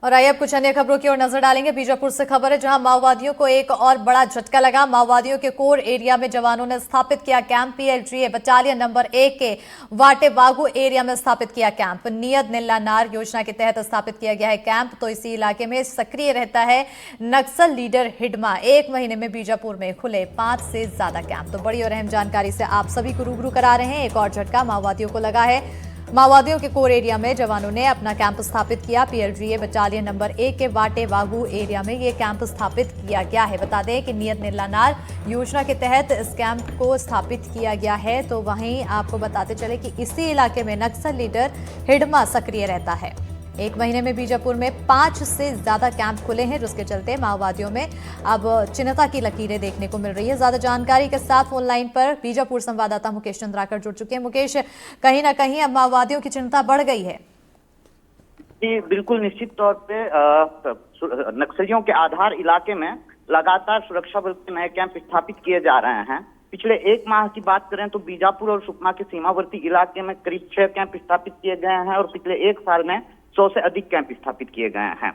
और आइए अब कुछ अन्य खबरों की ओर नजर डालेंगे। बीजापुर से खबर है, जहां माओवादियों को एक और बड़ा झटका लगा। माओवादियों के कोर एरिया में जवानों ने स्थापित किया कैंप। पीएलजीए बटालियन नंबर 1 के वाटे बागू एरिया में स्थापित किया कैंप। नियत नीला नार योजना के तहत स्थापित किया गया है कैंप। तो इसी इलाके में सक्रिय रहता है नक्सल लीडर हिडमा। 1 महीने में बीजापुर में खुले 5 से ज्यादा कैंप। तो बड़ी और अहम जानकारी से आप सभी को रूबरू करा रहे हैं। एक और झटका माओवादियों को लगा है। माओवादियों के कोर एरिया में जवानों ने अपना कैंप स्थापित किया। पीएलजीए बटालियन नंबर 1 के वाटे बागू एरिया में ये कैंप स्थापित किया गया है। बता दें कि नियत नीलानार योजना के तहत इस कैंप को स्थापित किया गया है। तो वहीं आपको बताते चले कि इसी इलाके में नक्सल लीडर हिडमा सक्रिय रहता है। 1 महीने में बीजापुर में 5 से ज्यादा कैंप खुले हैं, जिसके चलते माओवादियों में अब चिंता की लकीरें देखने को मिल रही है। ज्यादा जानकारी के साथ फोन लाइन पर बीजापुर संवाददाता मुकेश चंद्राकर जुड़ चुके हैं। मुकेश, कहीं ना कहीं अब माओवादियों की चिंता बढ़ गई है। जी बिल्कुल, निश्चित तौर पे नक्सलियों के आधार इलाके में लगातार सुरक्षा बल के नए कैंप स्थापित किए जा रहे हैं। पिछले 1 माह की बात करें तो बीजापुर और सुकमा के सीमावर्ती इलाके में करीब 6 कैंप स्थापित किए गए हैं और पिछले 1 साल में 100 से अधिक कैंप स्थापित किए गए हैं।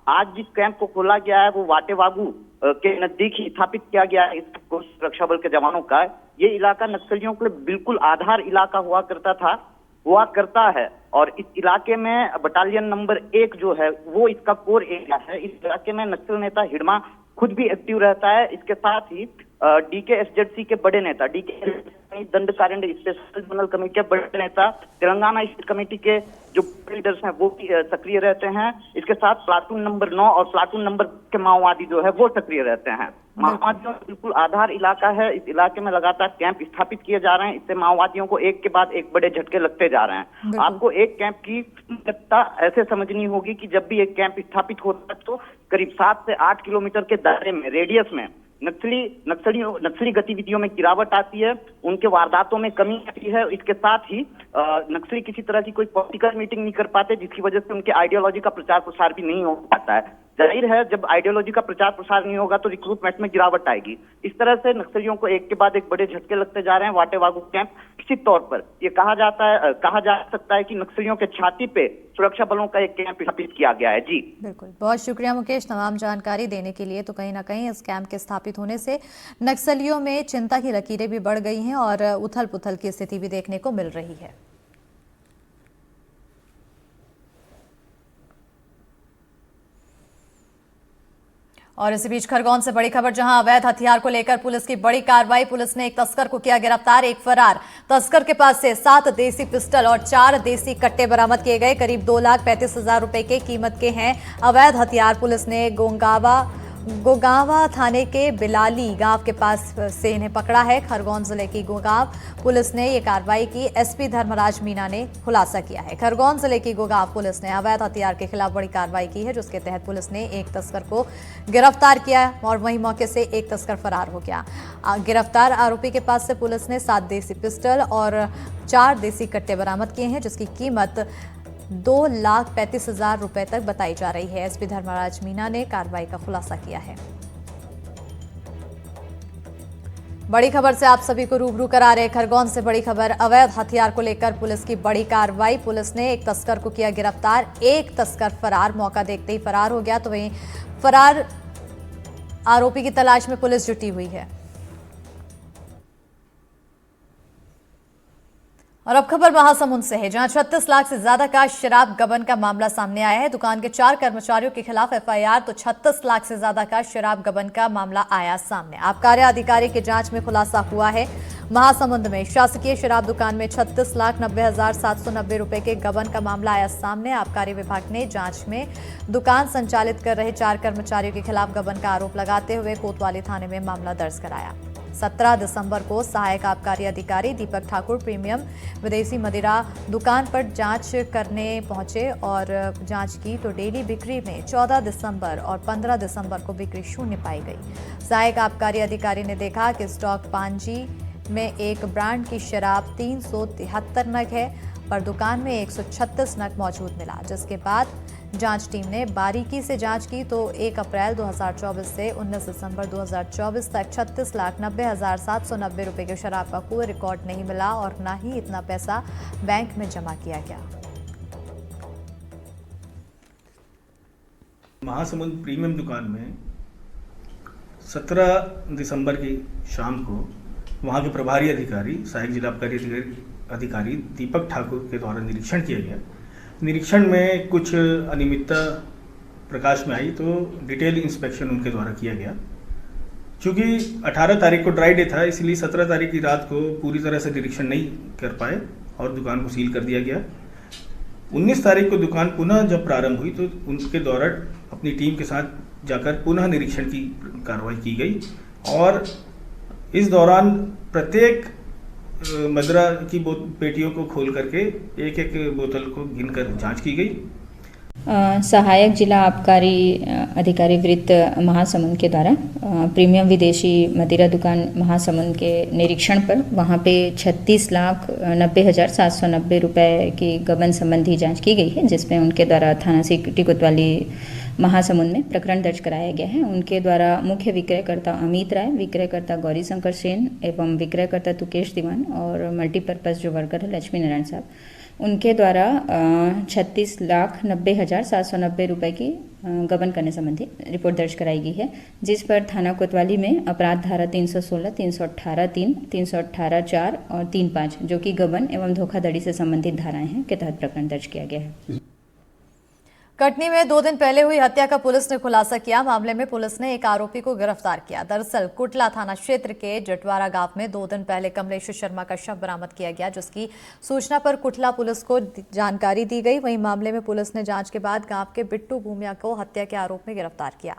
आज जिस कैंप को खोला गया है वो वाटे बागू के नजदीक ही स्थापित किया गया है। इसको सुरक्षा बल के जवानों का ये इलाका नक्सलियों के लिए बिल्कुल आधार इलाका हुआ करता है और इस इलाके में बटालियन नंबर 1 जो है वो इसका कोर एरिया है। इस इलाके में नक्सल नेता हिडमा खुद भी एक्टिव रहता है। इसके साथ ही डीकेएसजेडसी के बड़े नेता दंडकारण्य स्पेशल जोनल कमेटी के बड़े नेता, तेलंगाना स्टेट कमेटी के जो लीडर्स हैं वो भी सक्रिय रहते हैं। इसके साथ प्लाटून नंबर 9 और प्लाटून नंबर के माओवादी जो है वो सक्रिय रहते हैं। माओवादियों का बिल्कुल आधार इलाका है। इस इलाके में लगातार कैंप स्थापित किए जा रहे हैं। इससे माओवादियों को एक के बाद एक बड़े झटके लगते जा रहे हैं। आपको एक कैंप की महत्ता ऐसे समझनी होगी कि जब भी एक कैंप स्थापित होता है तो करीब 7 से 8 किलोमीटर के दायरे में, रेडियस में नक्सली गतिविधियों में गिरावट आती है, उनके वारदातों में कमी आती है। इसके साथ ही नक्सली किसी तरह की कोई पॉलिटिकल मीटिंग नहीं कर पाते, जिसकी वजह से उनके आइडियोलॉजी का प्रचार प्रसार भी नहीं हो पाता है। जाहिर है जब आइडियोलॉजी का प्रचार प्रसार नहीं होगा तो रिक्रूटमेंट में गिरावट आएगी। इस तरह से नक्सलियों को एक के बाद एक बड़े झटके लगते जा रहे हैं। वाटे बागू कैंप निश्चित तौर पर ये कहा जा सकता है कि नक्सलियों के छाती पे सुरक्षा बलों का एक कैंप स्थापित किया गया है। जी बिल्कुल, बहुत शुक्रिया मुकेश तमाम जानकारी देने के लिए। तो कहीं ना कहीं इस कैंप के स्थापित होने से नक्सलियों में चिंता की लकीरें भी बढ़ गई हैं और उथल पुथल की स्थिति भी देखने को मिल रही है। और इसी बीच खरगोन से बड़ी खबर, जहां अवैध हथियार को लेकर पुलिस की बड़ी कार्रवाई। पुलिस ने एक तस्कर को किया गिरफ्तार। एक फरार तस्कर के पास से 7 देसी पिस्टल और 4 देसी कट्टे बरामद किए गए। करीब 2,35,000 रुपए के कीमत के हैं अवैध हथियार। पुलिस ने गोगांवा थाने के बिलाली गांव के पास से इन्हें पकड़ा है। खरगोन जिले की गोगांव पुलिस ने ये कार्रवाई की। एसपी धर्मराज मीना ने खुलासा किया है। खरगोन जिले की गोगांव पुलिस ने अवैध हथियार के खिलाफ बड़ी कार्रवाई की है, जिसके तहत पुलिस ने एक तस्कर को गिरफ्तार किया और वहीं मौके से एक तस्कर फरार हो गया। गिरफ्तार आरोपी के पास से पुलिस ने 7 देसी पिस्टल और 4 देसी कट्टे बरामद किए हैं, जिसकी कीमत 2,35,000 रुपए तक बताई जा रही है। एसपी धर्मराज मीना ने कार्रवाई का खुलासा किया है। बड़ी खबर से आप सभी को रूबरू करा रहे खरगोन से बड़ी खबर, अवैध हथियार को लेकर पुलिस की बड़ी कार्रवाई। पुलिस ने एक तस्कर को किया गिरफ्तार। एक तस्कर फरार, मौका देखते ही फरार हो गया। तो वहीं फरार आरोपी की तलाश में पुलिस जुटी हुई है। और अब खबर महासमुंद से है, जहां 36 लाख से ज्यादा का शराब गबन का मामला सामने आया है। दुकान के 4 कर्मचारियों के खिलाफ एफआईआर, तो 36 लाख से ज्यादा का शराब गबन का मामला आया सामने। आबकारी अधिकारी की जांच में खुलासा हुआ है। महासमुंद में शासकीय शराब दुकान में 36,90,790 रुपए के गबन का मामला आया सामने। आबकारी विभाग ने जांच में दुकान संचालित कर रहे 4 कर्मचारियों के खिलाफ गबन का आरोप लगाते हुए कोतवाली थाने में मामला दर्ज कराया। 17 दिसंबर को सहायक आबकारी अधिकारी दीपक ठाकुर प्रीमियम विदेशी मदिरा दुकान पर जांच करने पहुंचे और जांच की तो डेली बिक्री में 14 दिसंबर और 15 दिसंबर को बिक्री शून्य पाई गई। सहायक आबकारी अधिकारी ने देखा कि स्टॉक पांजी में एक ब्रांड की शराब 373 नग है, पर दुकान में 136 नग मौजूद मिला। जिसके बाद जांच टीम ने बारीकी से जांच की तो 1 अप्रैल 2024 से 19 दिसंबर 2024 तक 36,90,790 रुपए के शराब का कोई रिकॉर्ड नहीं मिला और न ही इतना पैसा बैंक में जमा किया गया। महासमुंद प्रीमियम दुकान में 17 दिसंबर की शाम को वहाँ के प्रभारी अधिकारी सहायक जिला आबकारी अधिकारी दीपक ठाकुर के द्वारा निरीक्षण किया गया। निरीक्षण में कुछ अनियमितता प्रकाश में आई तो डिटेल इंस्पेक्शन उनके द्वारा किया गया। चूँकि 18 तारीख को ड्राई डे था, इसलिए 17 तारीख की रात को पूरी तरह से निरीक्षण नहीं कर पाए और दुकान को सील कर दिया गया। 19 तारीख को दुकान पुनः जब प्रारंभ हुई तो उनके द्वारा अपनी टीम के साथ जाकर पुनः निरीक्षण की कार्रवाई की गई और इस दौरान प्रत्येक मदिरा की पेटियों को खोल करके एक एक बोतल को गिनकर जांच की गई। सहायक जिला आबकारी अधिकारी वृत्त महासमुंद के द्वारा प्रीमियम विदेशी मदिरा दुकान महासमुंद के निरीक्षण पर वहां पे 36,90,790 रुपए की गबन संबंधी जांच की गई है, जिसमें उनके द्वारा थाना सिटी कोतवाली महासमुंद में प्रकरण दर्ज कराया गया है। उनके द्वारा मुख्य विक्रयकर्ता अमित राय, विक्रयकर्ता गौरी शंकर सेन एवं विक्रयकर्ता तुकेश दीवान और मल्टीपर्पज़ जो वर्कर है लक्ष्मी नारायण साहब, उनके द्वारा 36,90,790 रुपए की गबन करने संबंधी रिपोर्ट दर्ज कराई गई है, जिस पर थाना कोतवाली में अपराध धारा 316, 318(3), 318(4) और 3(5) जो कि गबन एवं धोखाधड़ी से संबंधित धाराएं हैं के तहत प्रकरण दर्ज किया गया है। कटनी में 2 दिन पहले हुई हत्या का पुलिस ने खुलासा किया। मामले में पुलिस ने एक आरोपी को गिरफ्तार किया। दरअसल कुटला थाना क्षेत्र के जटवारा गांव में 2 दिन पहले कमलेश शर्मा का शव बरामद किया गया, जिसकी सूचना पर कुटला पुलिस को जानकारी दी गई। वहीं मामले में पुलिस ने जांच के बाद गांव के बिट्टू भूमिया को हत्या के आरोप में गिरफ्तार किया।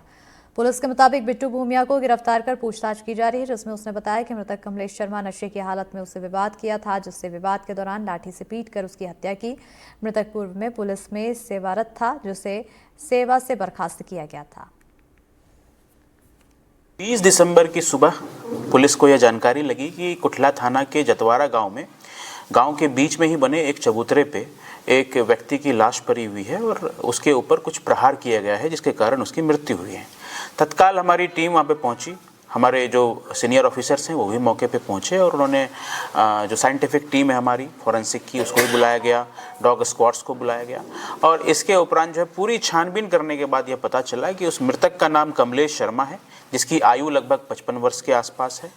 पुलिस के मुताबिक बिट्टू भूमिया को गिरफ्तार कर पूछताछ की जा रही है, जिसमें उसने बताया कि मृतक कमलेश शर्मा नशे की हालत में उससे विवाद किया था, जिससे विवाद के दौरान लाठी से पीटकर उसकी हत्या की। मृतक पूर्व में पुलिस में सेवारत था, जिसे सेवा से बर्खास्त किया गया था। 30 दिसंबर की सुबह पुलिस को यह जानकारी लगी कि कुटला थाना के जतवारा गांव में गांव के बीच में ही बने एक चबूतरे पे एक व्यक्ति की लाश पड़ी हुई है और उसके ऊपर कुछ प्रहार किया गया है, जिसके कारण उसकी मृत्यु हुई है। तत्काल हमारी टीम वहाँ पे पहुँची। हमारे जो सीनियर ऑफिसर्स हैं वो भी मौके पे पहुँचे और उन्होंने जो साइंटिफिक टीम है हमारी फॉरेंसिक की, उसको भी बुलाया गया, डॉग स्क्वाड्स को बुलाया गया और इसके उपरांत जो है पूरी छानबीन करने के बाद यह पता चला कि उस मृतक का नाम कमलेश शर्मा है, जिसकी आयु लगभग 55 वर्ष के आसपास है।